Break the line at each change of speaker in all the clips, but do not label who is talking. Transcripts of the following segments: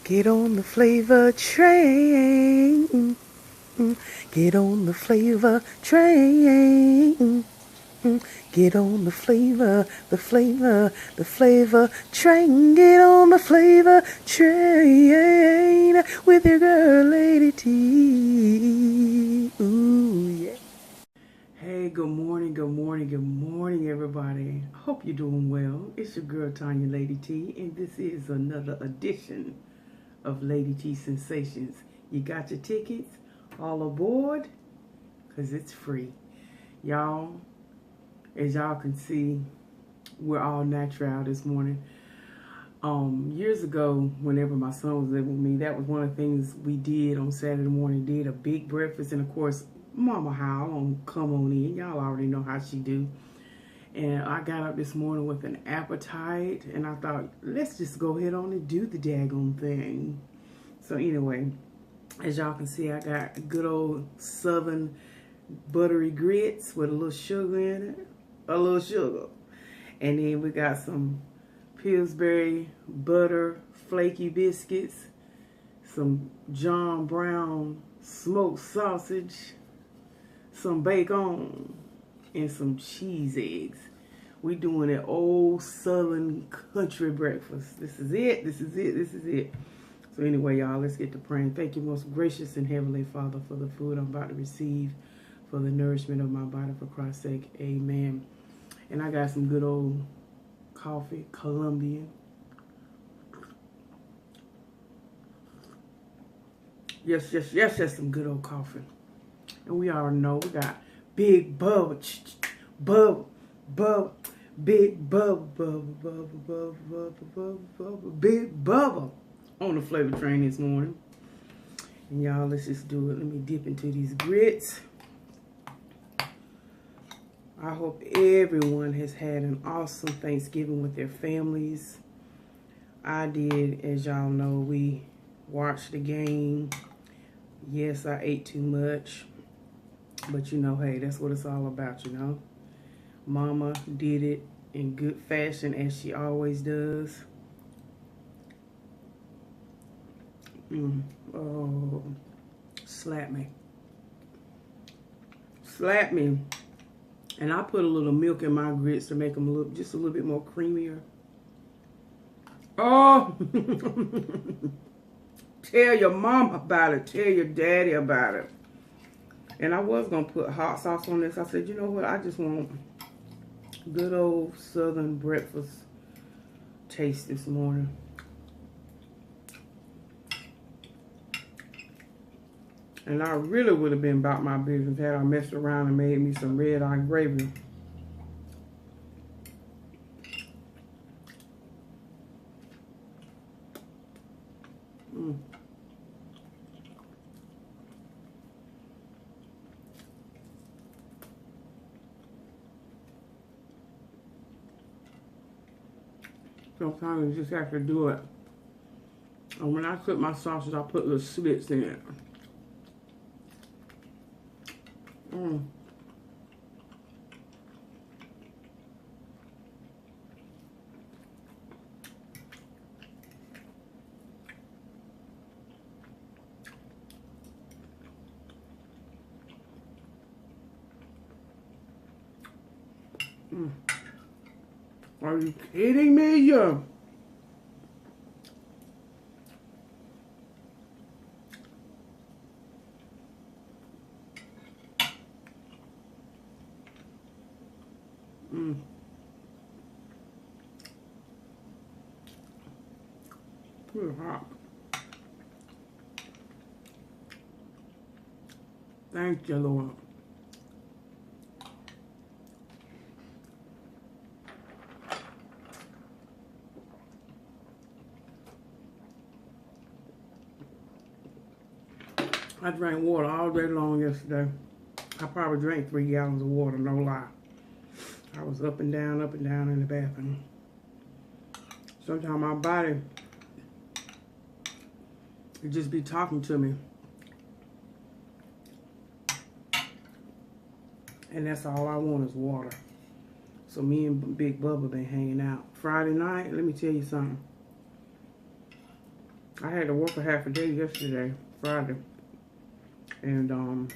Get on the flavor train. Get on the flavor train. Get on the flavor train. Get on the flavor train with your girl, Lady T. Ooh, yeah. Hey, good morning, everybody. I hope you're doing well. It's your girl, Tonya, Lady T, and this is another edition of LadyTSensations. You got your tickets? All aboard? Because it's free. Y'all, as y'all can see, we're all natural this morning. Years ago, whenever my son was living with me, that was one of the things we did on Saturday morning. Did a big breakfast, and of course, Mama Howell come on in. Y'all already know how she do. And I got up this morning with an appetite, and I thought, let's just go ahead on and do the daggone thing. So anyway, as y'all can see, I got good old southern buttery grits with a little sugar in it. A little sugar. And then we got some Pillsbury butter flaky biscuits, some John Brown smoked sausage, some bacon, and some cheese eggs. We doing an old southern country breakfast. This is it. So anyway, y'all, let's get to praying. Thank you, most gracious and heavenly Father, for the food I'm about to receive, for the nourishment of my body, for Christ's sake. Amen. And I got some good old coffee, Colombian. Yes, some good old coffee. And we already know we got big bubble, big bubble on the flavor train this morning. And y'all, let's just do it. Let me dip into these grits. I hope everyone has had an awesome Thanksgiving with their families. I did. As y'all know, we watched the game. Yes, I ate too much. But you know, hey, that's what it's all about, you know. Mama did it in good fashion, as she always does. Oh, slap me. Slap me. And I put a little milk in my grits to make them just a little bit more creamier. Oh! Tell your mom about it. Tell your daddy about it. And I was going to put hot sauce on this. I said, you know what? I just want good old southern breakfast taste this morning. And I really would have been about my business had I messed around and made me some red eye gravy. Sometimes you just have to do it. And when I cook my sausage, I put little slits in it. Are you kidding me? Too hot. Thank you, Lord. I drank water all day long yesterday. I probably drank 3 gallons of water, no lie. I was up and down in the bathroom. Sometimes my body would just be talking to me. And that's all I want is water. So me and Big Bubba been hanging out. Friday night, let me tell you something. I had to work a half a day yesterday, Friday. And I'm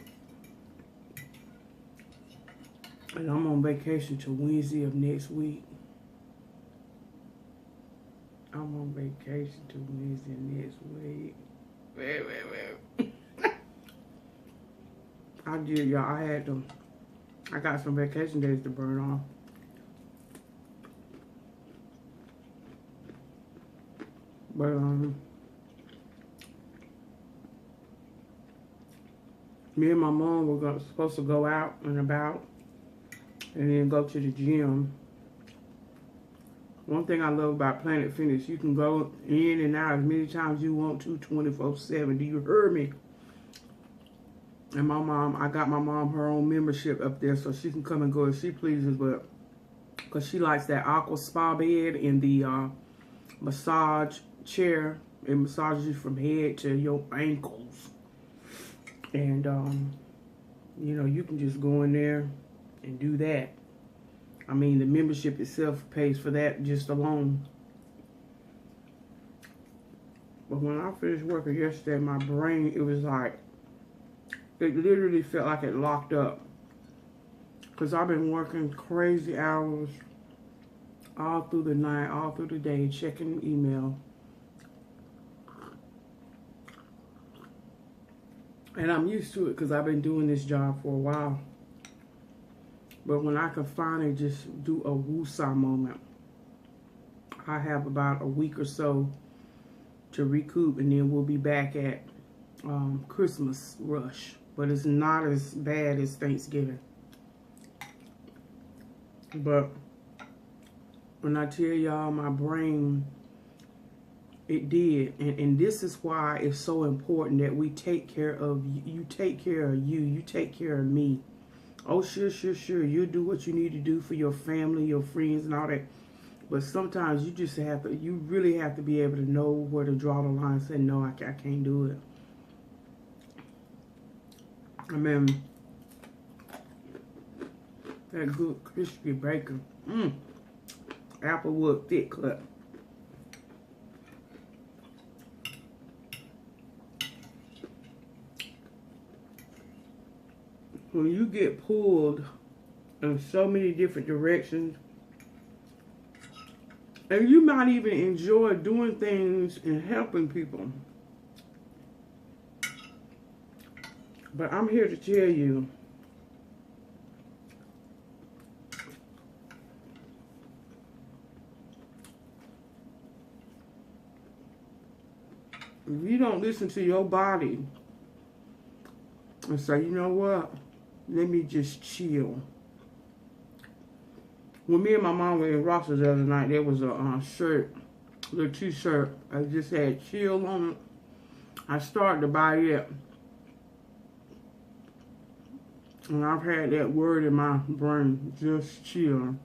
on vacation till Wednesday of next week. I'm on vacation till Wednesday of next week. Wait. I did, y'all. I got some vacation days to burn off. But, me and my mom were supposed to go out and about and then go to the gym. One thing I love about Planet Fitness, you can go in and out as many times you want to, 24/7. Do you hear me? And my mom, I got my mom her own membership up there so she can come and go as she pleases, but because she likes that aqua spa bed and the massage chair. It massages you from head to your ankles. And, you know, you can just go in there and do that. I mean, the membership itself pays for that just alone. But when I finished working yesterday, my brain, it was like, it literally felt like it locked up. Because I've been working crazy hours all through the night, all through the day, checking email. And I'm used to it because I've been doing this job for a while. But when I can finally just do a woosah moment, I have about a week or so to recoup, and then we'll be back at Christmas rush. But it's not as bad as Thanksgiving. But when I tell y'all, my brain, it did. And this is why it's so important that we take care of you. You take care of you. You take care of me. Oh, sure. You do what you need to do for your family, your friends, and all that. But sometimes you just have to, you really have to be able to know where to draw the line and say, no, I can't do it. I mean, that good crispy bacon. Applewood thick cut. When you get pulled in so many different directions, and you might even enjoy doing things and helping people. But I'm here to tell you, if you don't listen to your body and say, you know what, let me just chill. When me and my mom were in Ross's the other night, there was a shirt, a little t-shirt. I just had chill on it. I started to buy it. And I've had that word in my brain, just chill.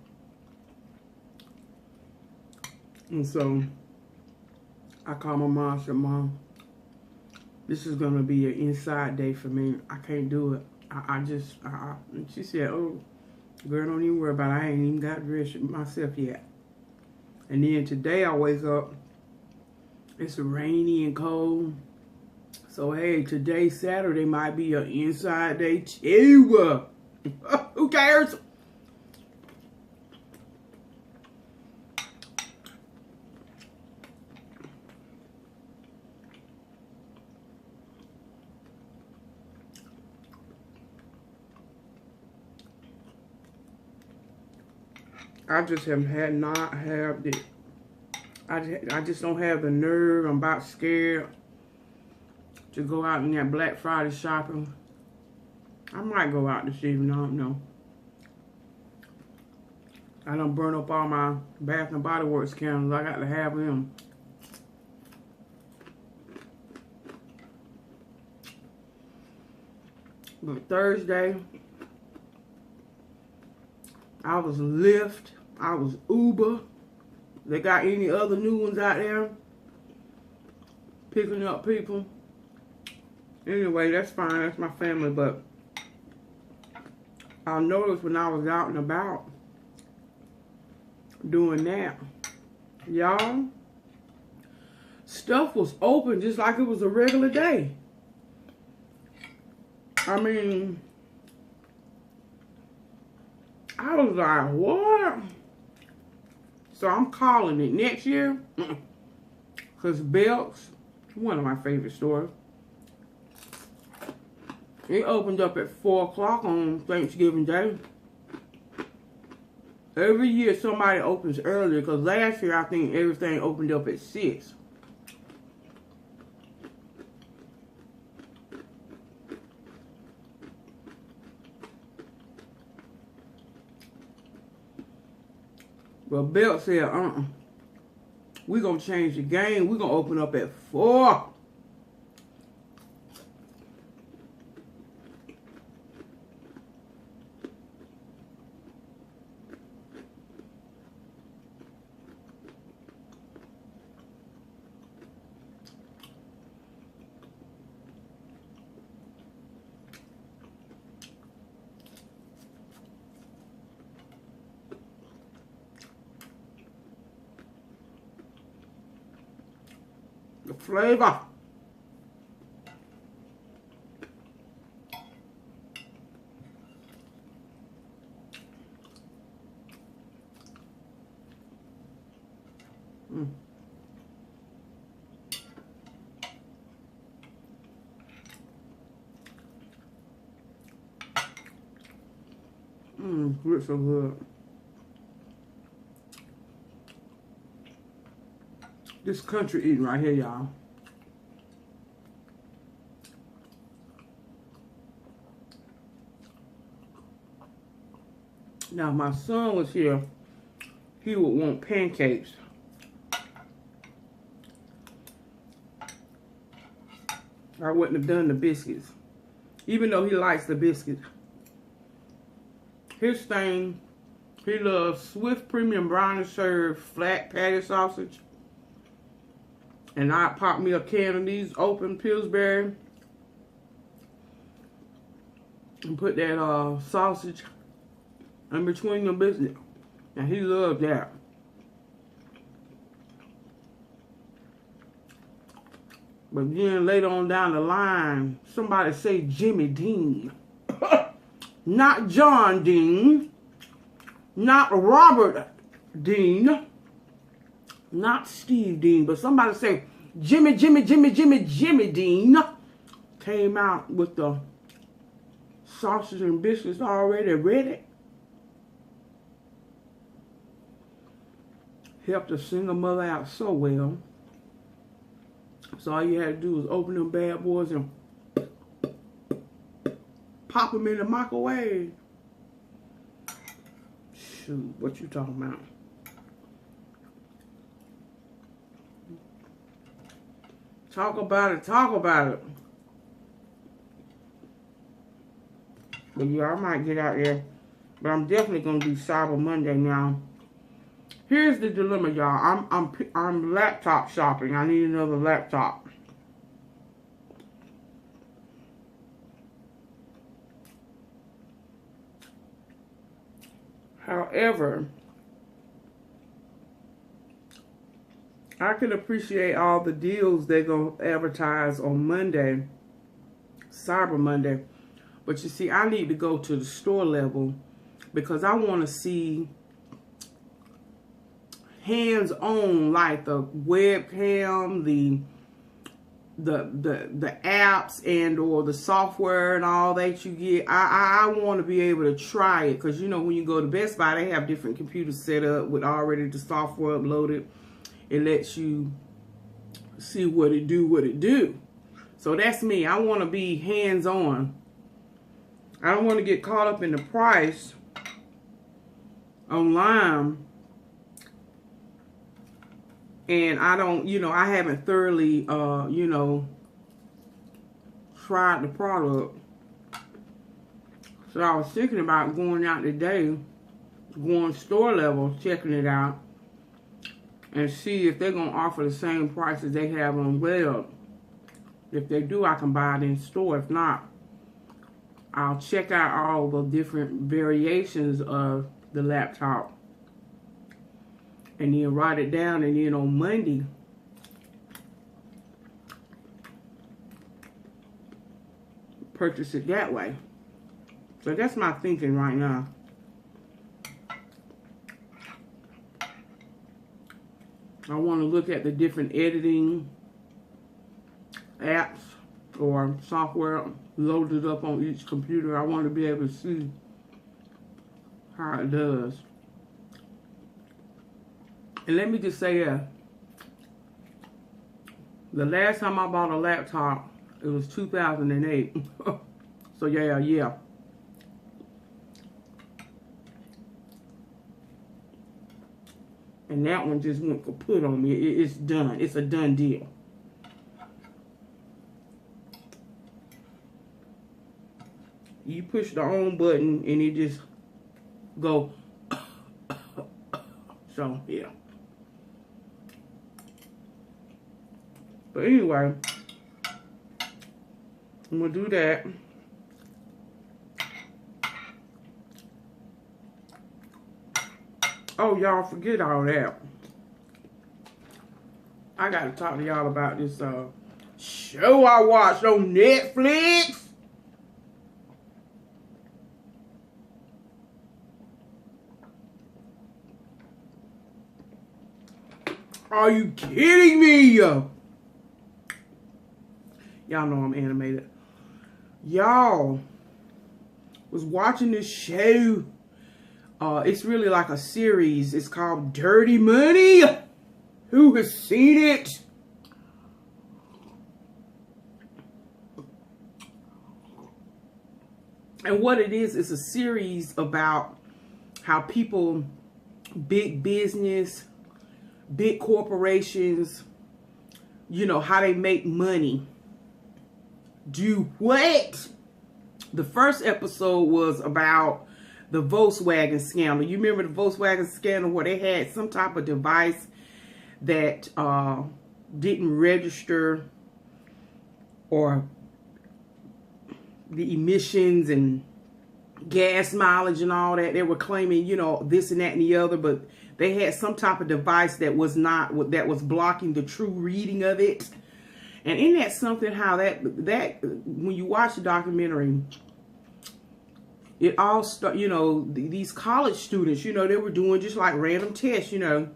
And so I called my mom and said, Mom, this is going to be an inside day for me. I can't do it. And she said, oh, girl, don't even worry about it. I ain't even got dressed myself yet. And then today I wake up, it's rainy and cold. So, hey, today, Saturday, might be an inside day too. Who cares? I just not have the, I just don't have the nerve. I'm about scared to go out in that Black Friday shopping. I might go out this evening, I don't know. I done burn up all my Bath and Body Works candles. I got to have them. But Thursday, I was Lyft, I was Uber. They got any other new ones out there? Picking up people. Anyway, that's fine, that's my family, but I noticed when I was out and about doing that, y'all, stuff was open just like it was a regular day. I mean, I was like, what? So I'm calling it next year. Because Belk's, one of my favorite stores, it opened up at 4 o'clock on Thanksgiving Day. Every year somebody opens earlier, because last year I think everything opened up at 6. But Belk said, we're going to change the game. We're going to open up at 4. The flavor. Grits are good. This country eating right here, y'all. Now, if my son was here, he would want pancakes. I wouldn't have done the biscuits, even though he likes the biscuits. His thing, he loves Swift Premium Brown and Served flat patty sausage. And I pop me a can of these open Pillsbury and put that sausage in between the biscuits. And he loved that. But then later on down the line, somebody say Jimmy Dean. Not John Dean. Not Robert Dean. Not Steve Dean. But somebody say Jimmy Dean. Came out with the sausage and biscuits already ready. Helped a single mother out so well. So all you had to do was open them bad boys and pop them in the microwave. Shoot, what you talking about? Talk about it, talk about it. But yeah, I might get out there. But I'm definitely gonna do Cyber Monday now. Here's the dilemma, y'all. I'm laptop shopping. I need another laptop. However, I can appreciate all the deals they're going to advertise on Monday, Cyber Monday. But you see, I need to go to the store level because I want to see hands-on, like the webcam, the apps and or the software and all that you get. I want to be able to try it because, you know, when you go to Best Buy, they have different computers set up with already the software uploaded. It lets you see what it do. So that's me. I want to be hands-on. I don't want to get caught up in the price online. And I don't, you know, I haven't thoroughly, you know, tried the product. So I was thinking about going out today, going store level, checking it out, and see if they're going to offer the same prices they have on web. If they do, I can buy it in store. If not, I'll check out all the different variations of the laptop. And then write it down, and then on Monday, purchase it that way. So that's my thinking right now. I want to look at the different editing apps or software loaded up on each computer. I want to be able to see how it does. And let me just say that the last time I bought a laptop, it was 2008. So yeah. And that one just went kaput on me. It's done. It's a done deal. You push the on button and it just go. So yeah. But anyway, I'm gonna do that. Oh, y'all, forget all that. I gotta talk to y'all about this show I watched on Netflix. Are you kidding me? Y'all know I'm animated. Y'all was watching this show. It's really like a series. It's called Dirty Money. Who has seen it? And what it is a series about how people, big business, big corporations, you know, how they make money. Do what? The first episode was about the Volkswagen scandal. You remember the Volkswagen scandal where they had some type of device that didn't register, or the emissions and gas mileage and all that. They were claiming, you know, this and that and the other, but they had some type of device that was blocking the true reading of it. And isn't that something how that when you watch the documentary, it all start, you know, these college students, you know, they were doing just like random tests, you know.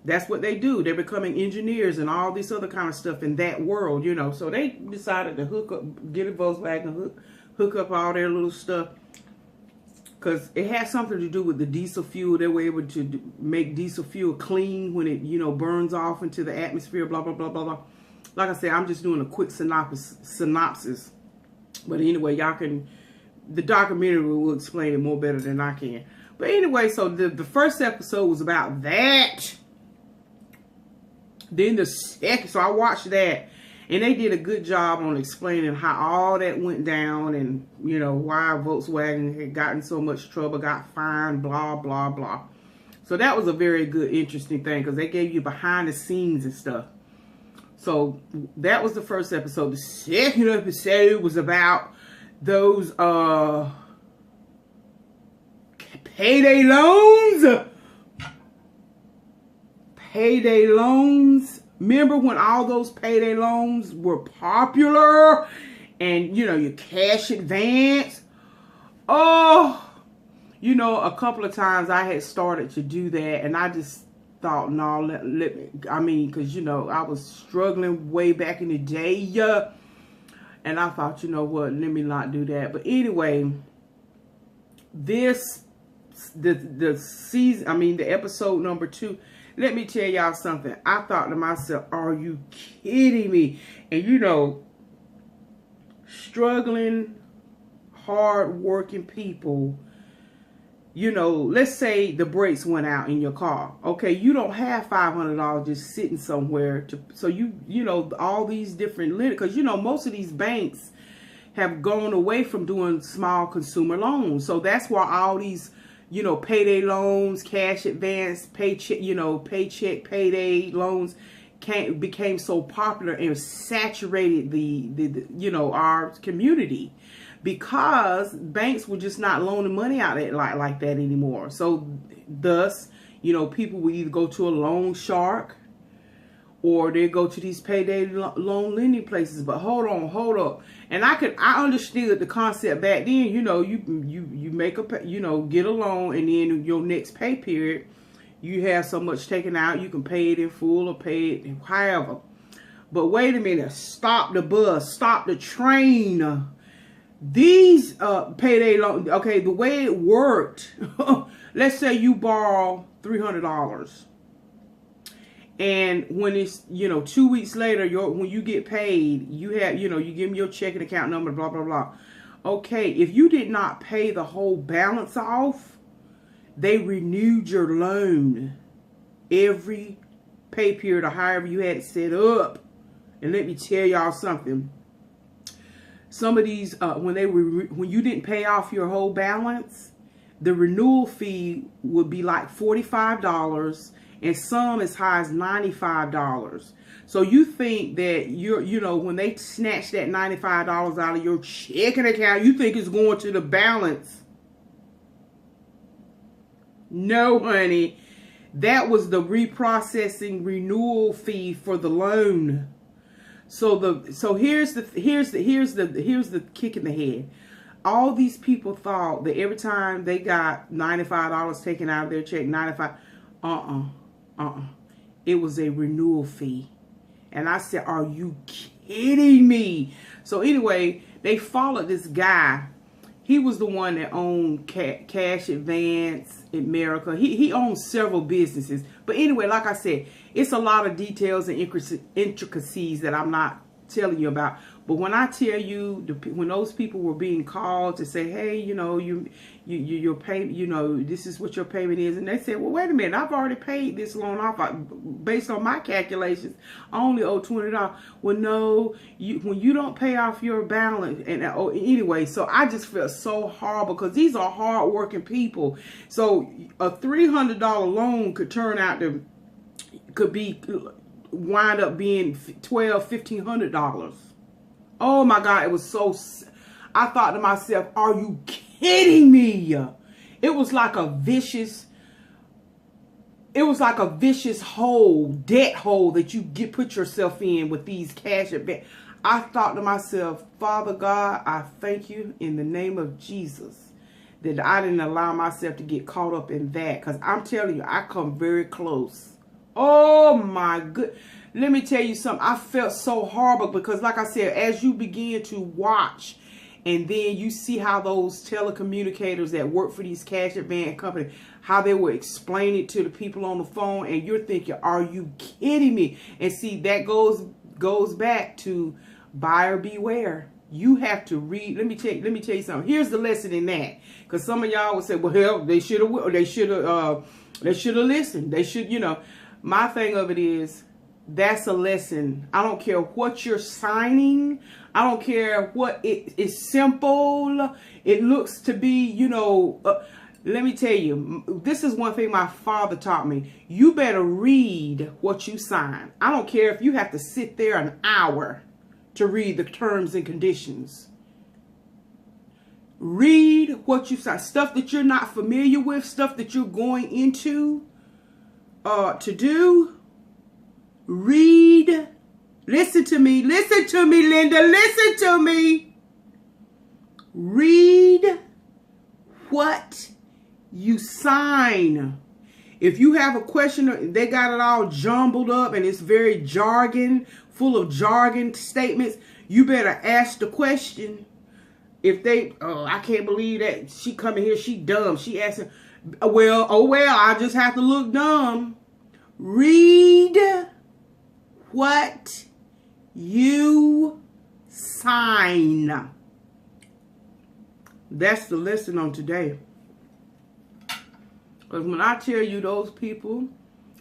That's what they do. They're becoming engineers and all this other kind of stuff in that world, you know. So they decided to get a Volkswagen, hook up all their little stuff. Because it had something to do with the diesel fuel. They were able to make diesel fuel clean when it, you know, burns off into the atmosphere, blah, blah, blah, blah, blah. Like I said, I'm just doing a quick synopsis. But anyway, y'all can, the documentary will explain it more better than I can. But anyway, so the first episode was about that. Then the second, so I watched that. And they did a good job on explaining how all that went down and, you know, why Volkswagen had gotten so much trouble, got fined, blah, blah, blah. So that was a very good, interesting thing because they gave you behind the scenes and stuff. So that was the first episode. The second episode was about those payday loans. Payday loans. Remember when all those payday loans were popular and, you know, your cash advance? Oh, you know, a couple of times I had started to do that and I just thought, no, let me, I mean, because, you know, I was struggling way back in the day. And I thought, you know what, let me not do that. But anyway, the season, I mean, the episode number 2, let me tell y'all something. I thought to myself, are you kidding me? And you know, struggling, hard-working people, you know, let's say the brakes went out in your car. Okay, you don't have $500 just sitting somewhere. So you know, all these different lenders, because, you know, most of these banks have gone away from doing small consumer loans. So that's why all these, you know, payday loans, cash advance, paycheck, you know, paycheck, payday loans became so popular and saturated the you know, our community, because banks were just not loaning money out like that anymore. So thus, you know, people would either go to a loan shark or they go to these payday loan lending places. But hold up. And I understood the concept back then. You know, you make a, get a loan, and then your next pay period, you have so much taken out. You can pay it in full or pay it however. But wait a minute, stop the bus, stop the train. These payday loans, okay, the way it worked, let's say you borrow $300. And when it's, 2 weeks later, when you get paid, you have, you give them your checking account number, blah, blah, blah. Okay, if you did not pay the whole balance off, they renewed your loan every pay period or however you had it set up. And let me tell y'all something. Some of these, when you didn't pay off your whole balance, the renewal fee would be like $45, and some as high as $95. So you think that when they snatch that $95 out of your checking account, you think it's going to the balance. No, honey. That was the reprocessing renewal fee for the loan. So here's the kick in the head. All these people thought that every time they got $95 taken out of their check, it was a renewal fee. And I said, are you kidding me? So anyway, they followed this guy. He was the one that owned Cash Advance America. He owns several businesses. But anyway, like I said, it's a lot of details and intricacies that I'm not telling you about. But when I tell you, when those people were being called to say, hey, your payment, this is what your payment is, and they said, well, wait a minute, I've already paid this loan off. Based on my calculations, I only owe $20. Well, no, when you don't pay off your balance, and anyway, so I just felt so horrible because these are hardworking people. So a $300 loan could wind up being $1,200, $1,500. Oh my God, it was so, I thought to myself, are you kidding me? It was like a vicious hole, debt hole that you put yourself in with these cash advance. I thought to myself, Father God, I thank you in the name of Jesus that I didn't allow myself to get caught up in that. Because I'm telling you, I come very close. Oh my good. Let me tell you something. I felt so horrible because, like I said, as you begin to watch and then you see how those telecommunicators that work for these cash advance companies, how they will explain it to the people on the phone, and you're thinking, are you kidding me? And see, that goes back to buyer beware. You have to read. Let me tell you something. Here's the lesson in that. Because some of y'all would say, well, hell, they should have listened. They should, My thing of it is, that's a lesson. I don't care what you're signing. I don't care what it is. Simple. It looks to be, let me tell you, this is one thing my father taught me. You better read what you sign. I don't care if you have to sit there an hour to read the terms and conditions. Read what you sign. Stuff that you're not familiar with, stuff that you're going into to do. Read. Listen to me, Linda. Listen to me. Read what you sign. If you have a question, they got it all jumbled up and it's very full of jargon statements. You better ask the question. If they, I can't believe that she coming here, she dumb. She asking, well, I just have to look dumb. Read what you sign. That's the lesson on today. Because when I tell you those people,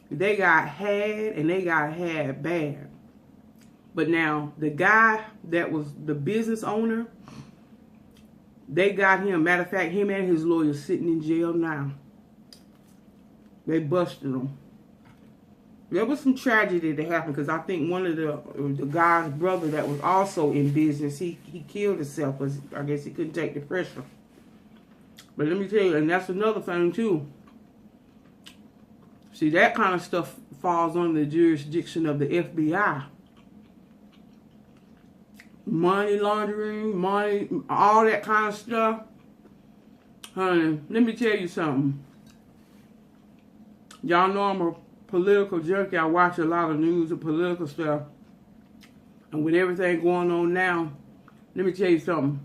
they got had and they got had bad. But now the guy that was the business owner, they got him. Matter of fact, him and his lawyer sitting in jail now. They busted him. There was some tragedy that happened because I think one of the guy's brother that was also in business, he killed himself because I guess he couldn't take the pressure. But let me tell you, and that's another thing too. See, that kind of stuff falls under the jurisdiction of the FBI. Money laundering, money, all that kind of stuff. Honey, let me tell you something. Y'all know I'm a political junkie. I watch a lot of news and political stuff. And with everything going on now, let me tell you something.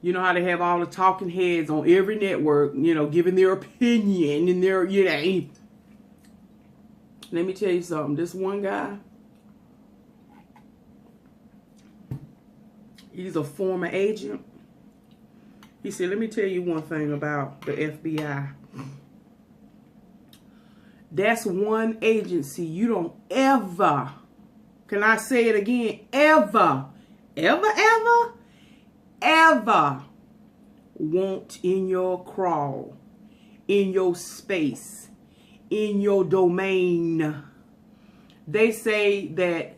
You know how they have all the talking heads on every network, you know, giving their opinion and their, you know. Let me tell you something. This one guy, he's a former agent. He said, let me tell you one thing about the FBI. That's one agency you don't ever, can I say it again, ever want in your crawl, in your space, in your domain. They say that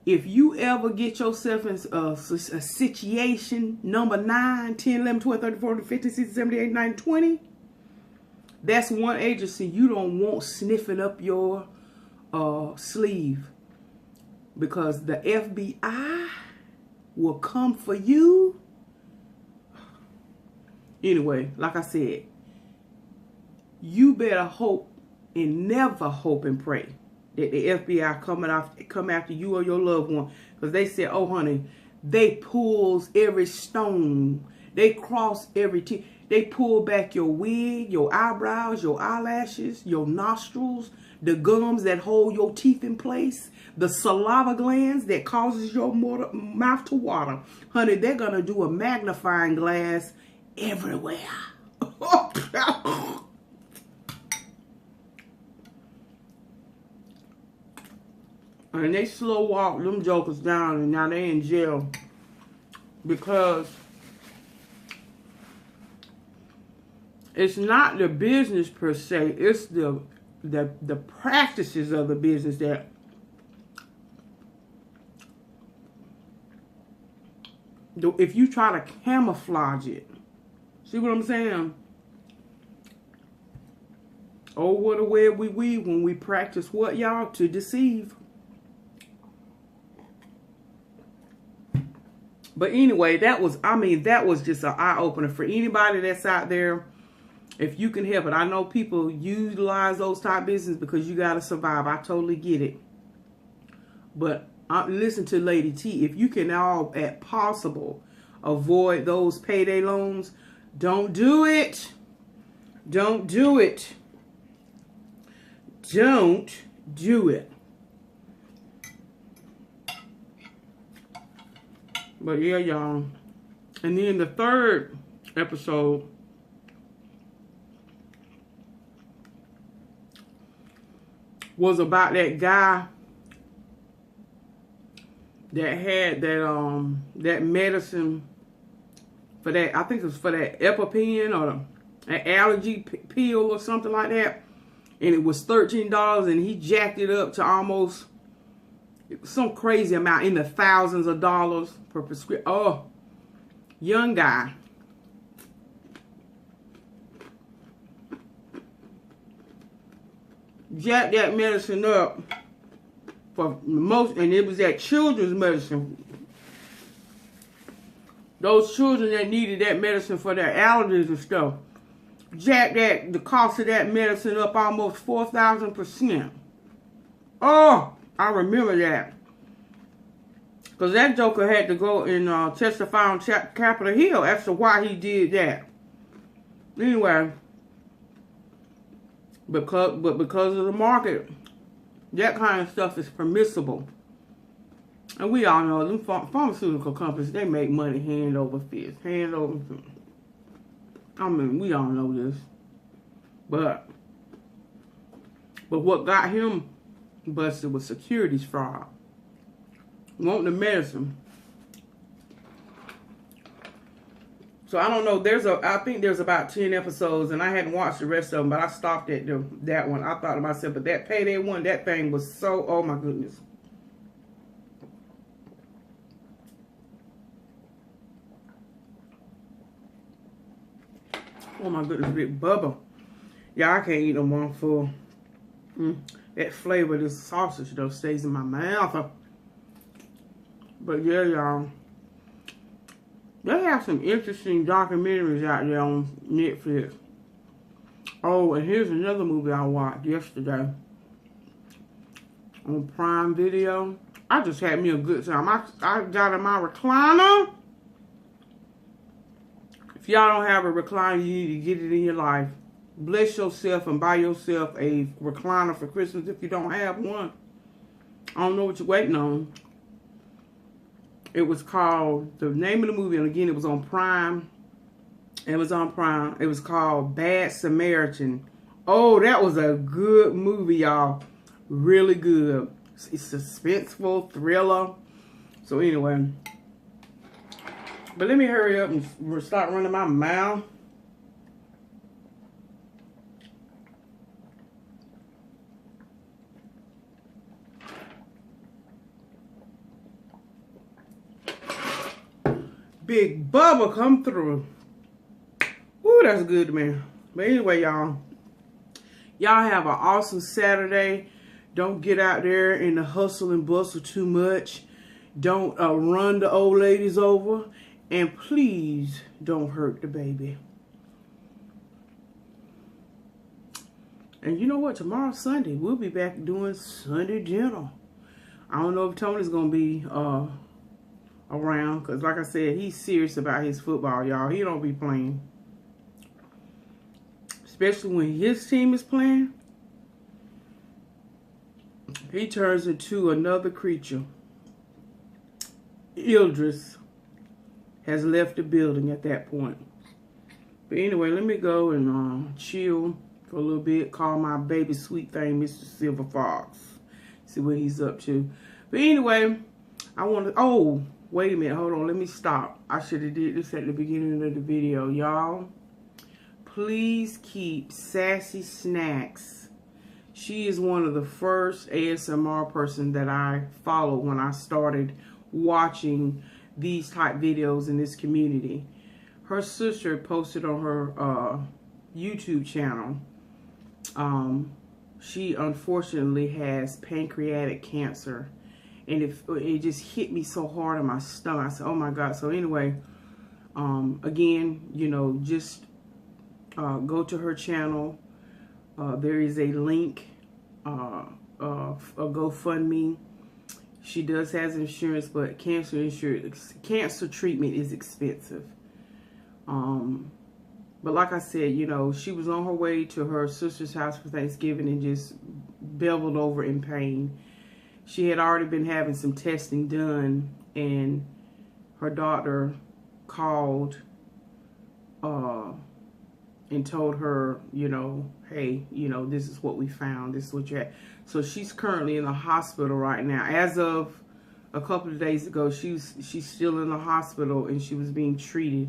if you ever get yourself in a situation, number 9, 10, 11, 12, 13, 14, 15, 16, 17, 18, 19, 20, that's one agency you don't want sniffing up your sleeve. Because the FBI will come for you. Anyway, like I said, you better hope and never hope and pray that the FBI come after you or your loved one. Because they said, oh honey, they pulls every stone. They cross every T. They pull back your wig, your eyebrows, your eyelashes, your nostrils, the gums that hold your teeth in place, the saliva glands that causes your mouth to water. Honey, they're going to do a magnifying glass everywhere. And they slow walk them jokers down, and now they in jail because it's not the business per se, it's the practices of the business that if you try to camouflage it. See what I'm saying? Oh, what a web we weave when we practice what, y'all? To deceive. But anyway, that was just an eye-opener for anybody that's out there. If you can help it. I know people utilize those type business because you got to survive. I totally get it. But listen to Lady T. If you can all, at possible, avoid those payday loans, don't do it. Don't do it. Don't do it. But yeah, y'all. And then the third episode was about that guy that had that medicine for that, I think it was for that EpiPen or an allergy pill or something like that. And it was $13 and he jacked it up to almost some crazy amount, in the thousands of dollars per prescription. Oh, young guy. Jacked that medicine up for most, and it was that children's medicine. Those children that needed that medicine for their allergies and stuff. Jacked the cost of that medicine up almost 4,000%. Oh, I remember that. Because that joker had to go and testify on Capitol Hill as to why he did that. Anyway, because of the market, that kind of stuff is permissible. And we all know them pharmaceutical companies, they make money hand over fist. Hand over fist. I mean, we all know this. But what got him busted was securities fraud. Want the medicine. So I don't know. I think there's about 10 episodes, and I hadn't watched the rest of them, but I stopped at that one. I thought to myself, but that payday one, that thing was so, oh my goodness. Oh my goodness, big bubba. Yeah, I can't eat no more. I'm full. That flavor of this sausage, though, stays in my mouth. But yeah, y'all. They have some interesting documentaries out there on Netflix. Oh, and here's another movie I watched yesterday on Prime Video. I just had me a good time. I got in my recliner. If y'all don't have a recliner, you need to get it in your life. Bless yourself and buy yourself a recliner for Christmas if you don't have one. I don't know what you're waiting on. It was called, the name of the movie, and again, it was on Prime. It was on Prime. It was called Bad Samaritan. Oh, that was a good movie, y'all. Really good. It's suspenseful, thriller. So anyway. But let me hurry up and start running my mouth. Big Bubba come through. Ooh, that's good, man. But anyway, y'all. Y'all have an awesome Saturday. Don't get out there in the hustle and bustle too much. Don't run the old ladies over. And please don't hurt the baby. And you know what? Tomorrow's Sunday. We'll be back doing Sunday dinner. I don't know if Tony's going to be around. Because like I said, he's serious about his football, y'all. He don't be playing. Especially when his team is playing. He turns into another creature. Idris has left the building at that point. But anyway, let me go and chill for a little bit. Call my baby sweet thing, Mr. Silver Fox. See what he's up to. But anyway, I want to... Oh, wait a minute. Hold on. Let me stop. I should have did this at the beginning of the video. Y'all, please keep SassEsnacks. She is one of the first ASMR person that I followed when I started watching these type videos in this community. Her sister posted on her YouTube channel. She unfortunately has pancreatic cancer. And it just hit me so hard in my stomach. I said, oh my God. So anyway, again, you know, just go to her channel. There is a link, a GoFundMe. She does has insurance, but cancer treatment is expensive. But like I said, you know, she was on her way to her sister's house for Thanksgiving and just beveled over in pain. She had already been having some testing done, and her doctor called and told her, you know, hey, you know, this is what we found. This is what you had. So she's currently in the hospital right now. As of a couple of days ago, she's still in the hospital, and she was being treated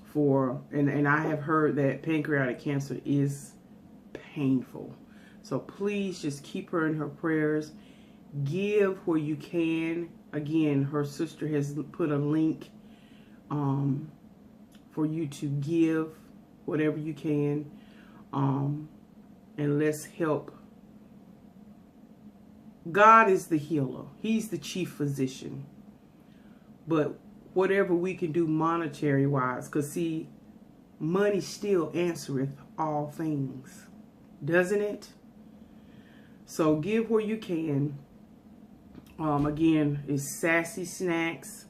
for, and I have heard that pancreatic cancer is painful. So please just keep her in her prayers. Give where you can. Again, her sister has put a link for you to give whatever you can, and let's help. God is the healer. He's the chief physician. But whatever we can do monetary wise, because see, money still answereth all things, doesn't it? So give where you can. Again, it's SassEsnacks.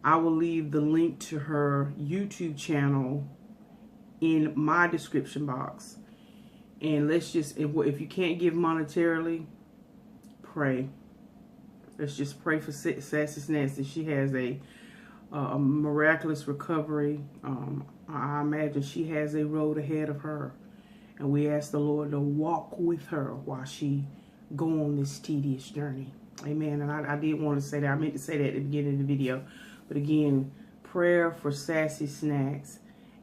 I will leave the link to her YouTube channel in my description box. And let's just, if you can't give monetarily, pray. Let's just pray for SassEsnacks that she has a miraculous recovery. I imagine she has a road ahead of her. And we ask the Lord to walk with her while she go on this tedious journey. Amen. And I did want to say that. I meant to say that at the beginning of the video. But again, prayer for SassEsnacks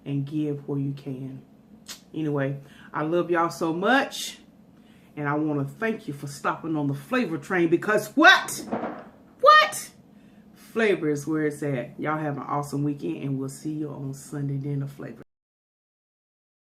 and give where you can. Anyway, I love y'all so much. And I want to thank you for stopping on the flavor train, because what? Flavor is where it's at. Y'all have an awesome weekend, and we'll see you on Sunday Dinner Flavor.